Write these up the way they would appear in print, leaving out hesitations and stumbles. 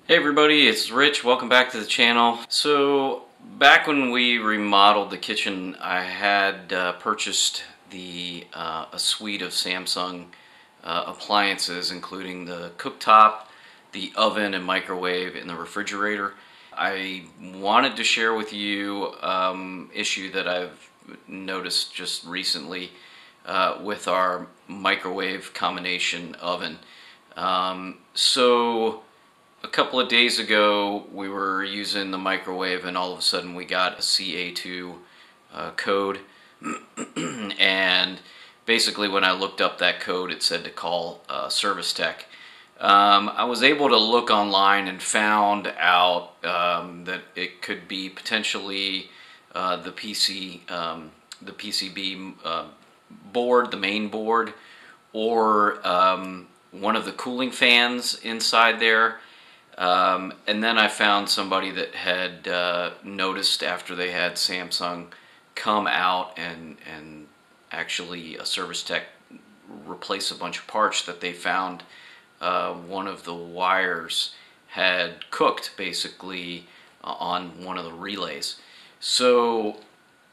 Hey everybody, it's Rich. Welcome back to the channel. So back when we remodeled the kitchen, I had purchased a suite of Samsung appliances, including the cooktop, the oven and microwave, and the refrigerator. I wanted to share with you issue that I've noticed just recently with our microwave combination oven. So a couple of days ago, we were using the microwave, and all of a sudden we got a CA2 code. And basically, when I looked up that code, it said to call Service Tech. I was able to look online and found out that it could be potentially the PCB board, the main board, or one of the cooling fans inside there. And then I found somebody that had noticed after they had Samsung come out and actually a Service Tech replace a bunch of parts, that they found one of the wires had cooked basically on one of the relays. So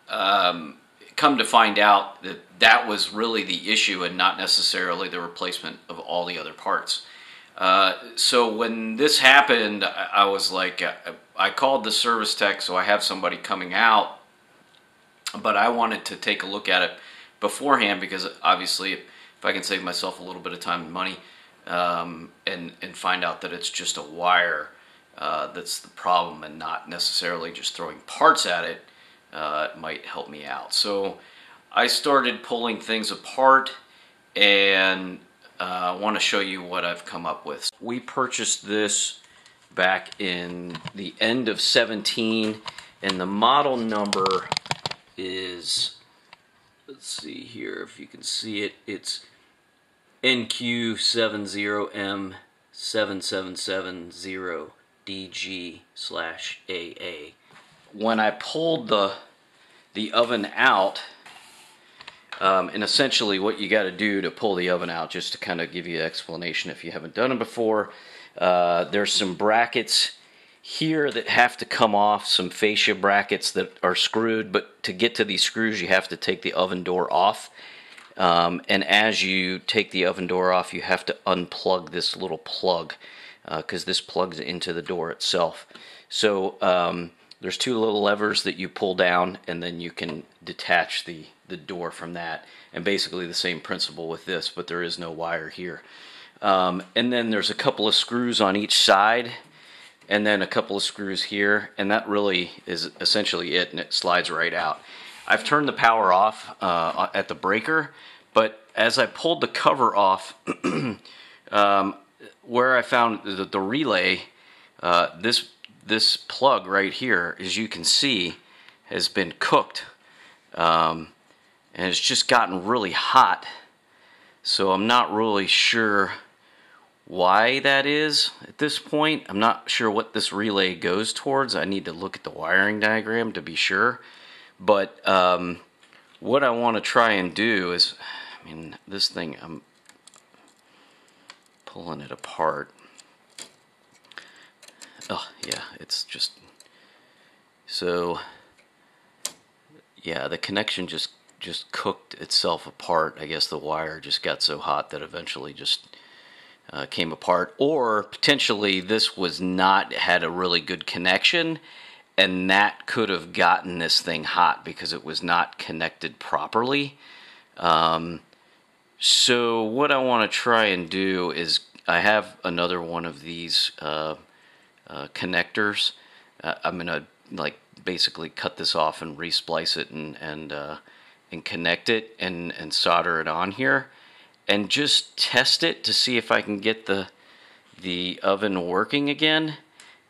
come to find out that that was really the issue and not necessarily the replacement of all the other parts. So when this happened, I was like, I called the Service Tech, so I have somebody coming out, but I wanted to take a look at it beforehand, because obviously if I can save myself a little bit of time and money, and find out that it's just a wire that's the problem and not necessarily just throwing parts at it, it might help me out. So I started pulling things apart, and I want to show you what I've come up with. We purchased this back in the end of 17, and the model number is, let's see here if you can see it, it's NQ70770DG/AA. When I pulled the oven out, and essentially what you got to do to pull the oven out, just to kind of give you an explanation if you haven't done it before, there's some brackets here that have to come off, some fascia brackets that are screwed, but to get to these screws you have to take the oven door off. And as you take the oven door off, you have to unplug this little plug, because this plugs into the door itself. So there's two little levers that you pull down, and then you can detach the door from that. And basically the same principle with this, but there is no wire here. And then there's a couple of screws on each side, and then a couple of screws here, and that really is essentially it, and it slides right out. I've turned the power off at the breaker, but as I pulled the cover off, where I found the relay, this plug right here, as you can see, has been cooked, and it's just gotten really hot. So I'm not really sure why that is at this point. I'm not sure what this relay goes towards. I need to look at the wiring diagram to be sure. But what I want to try and do is, I mean, this thing, I'm pulling it apart. Oh, yeah, it's just, so, yeah, the connection just cooked itself apart. I guess the wire just got so hot that eventually just came apart. Or potentially this was not, had a really good connection, and that could have gotten this thing hot because it was not connected properly. So what I want to try and do is, I have another one of these connectors. I'm gonna basically cut this off and resplice it and connect it and solder it on here, and just test it to see if I can get the oven working again.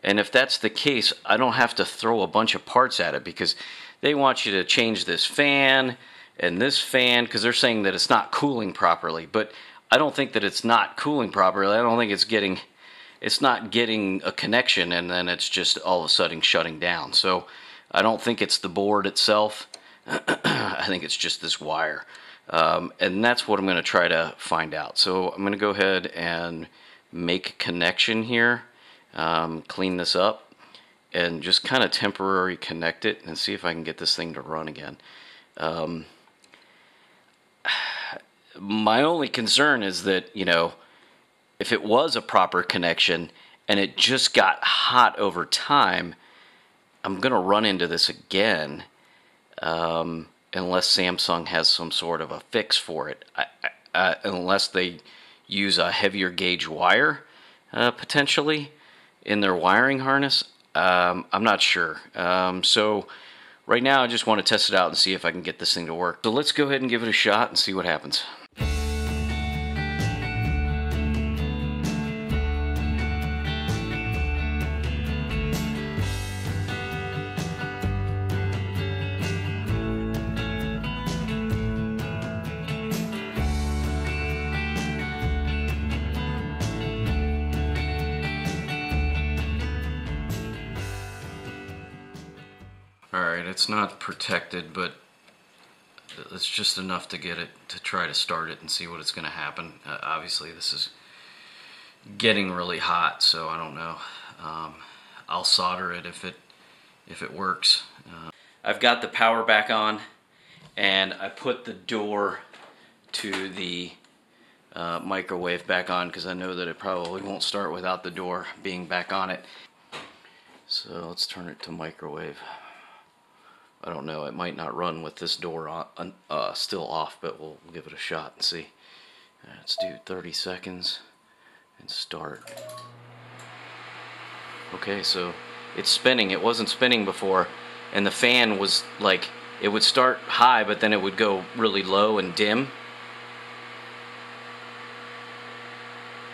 And if that's the case, I don't have to throw a bunch of parts at it, because they want you to change this fan and this fan, because they're saying that it's not cooling properly. But I don't think that it's not cooling properly. I don't think it's not getting a connection, and then it's just all of a sudden shutting down. So I don't think it's the board itself. I think it's just this wire. And that's what I'm going to try to find out. So I'm going to go ahead and make a connection here. clean this up, and just kind of temporary connect it and see if I can get this thing to run again. My only concern is that, if it was a proper connection and it just got hot over time, I'm going to run into this again, unless Samsung has some sort of a fix for it. Unless they use a heavier gauge wire, potentially, in their wiring harness. I'm not sure. So right now I just want to test it out and see if I can get this thing to work. So let's go ahead and give it a shot and see what happens. Alright, it's not protected, but it's just enough to get it, to try to start it and see what it's going to happen. Obviously this is getting really hot, so I don't know. I'll solder it if it works. I've got the power back on, and I put the door to the microwave back on because I know that it probably won't start without the door being back on it. So let's turn it to microwave. I don't know, it might not run with this door on, still off, but we'll give it a shot and see. Let's do 30 seconds and start. Okay, so it's spinning. It wasn't spinning before, and the fan was like, it would start high, but then it would go really low and dim.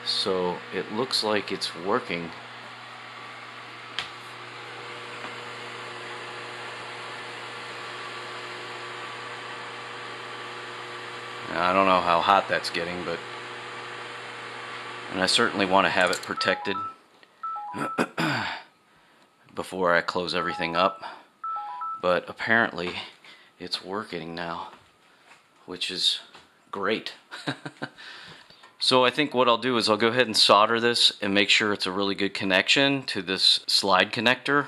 So it looks like it's working. I don't know how hot that's getting, but and I certainly want to have it protected before I close everything up. But apparently it's working now, which is great. So I think what I'll do is I'll go ahead and solder this and make sure it's a really good connection to this slide connector.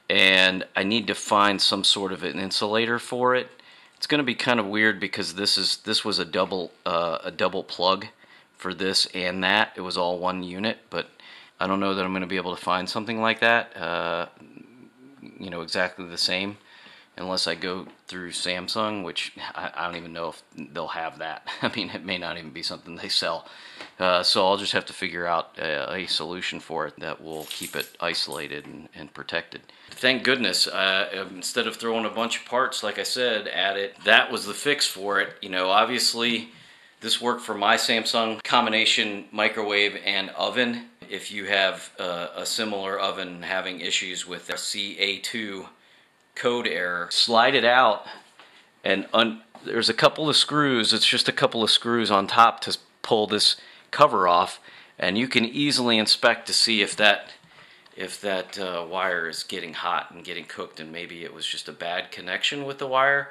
And I need to find some sort of an insulator for it. It's going to be kind of weird because this was a double plug for this and that. It was all one unit, but I don't know that I'm going to be able to find something like that, exactly the same, unless I go through Samsung, which I don't even know if they'll have that. I mean, it may not even be something they sell. So I'll just have to figure out a solution for it that will keep it isolated and protected. Thank goodness, instead of throwing a bunch of parts, like I said, at it, that was the fix for it. Obviously, this worked for my Samsung combination microwave and oven. If you have a similar oven having issues with a CA2 code error, slide it out, and there's a couple of screws. It's just a couple of screws on top to pull this cover off, and you can easily inspect to see if that wire is getting hot and getting cooked, and maybe it was just a bad connection with the wire.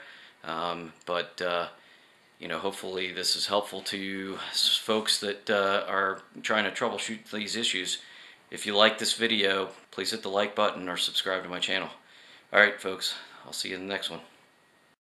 Hopefully this is helpful to you folks that are trying to troubleshoot these issues. If you like this video, please hit the like button or subscribe to my channel. Alright folks, I'll see you in the next one.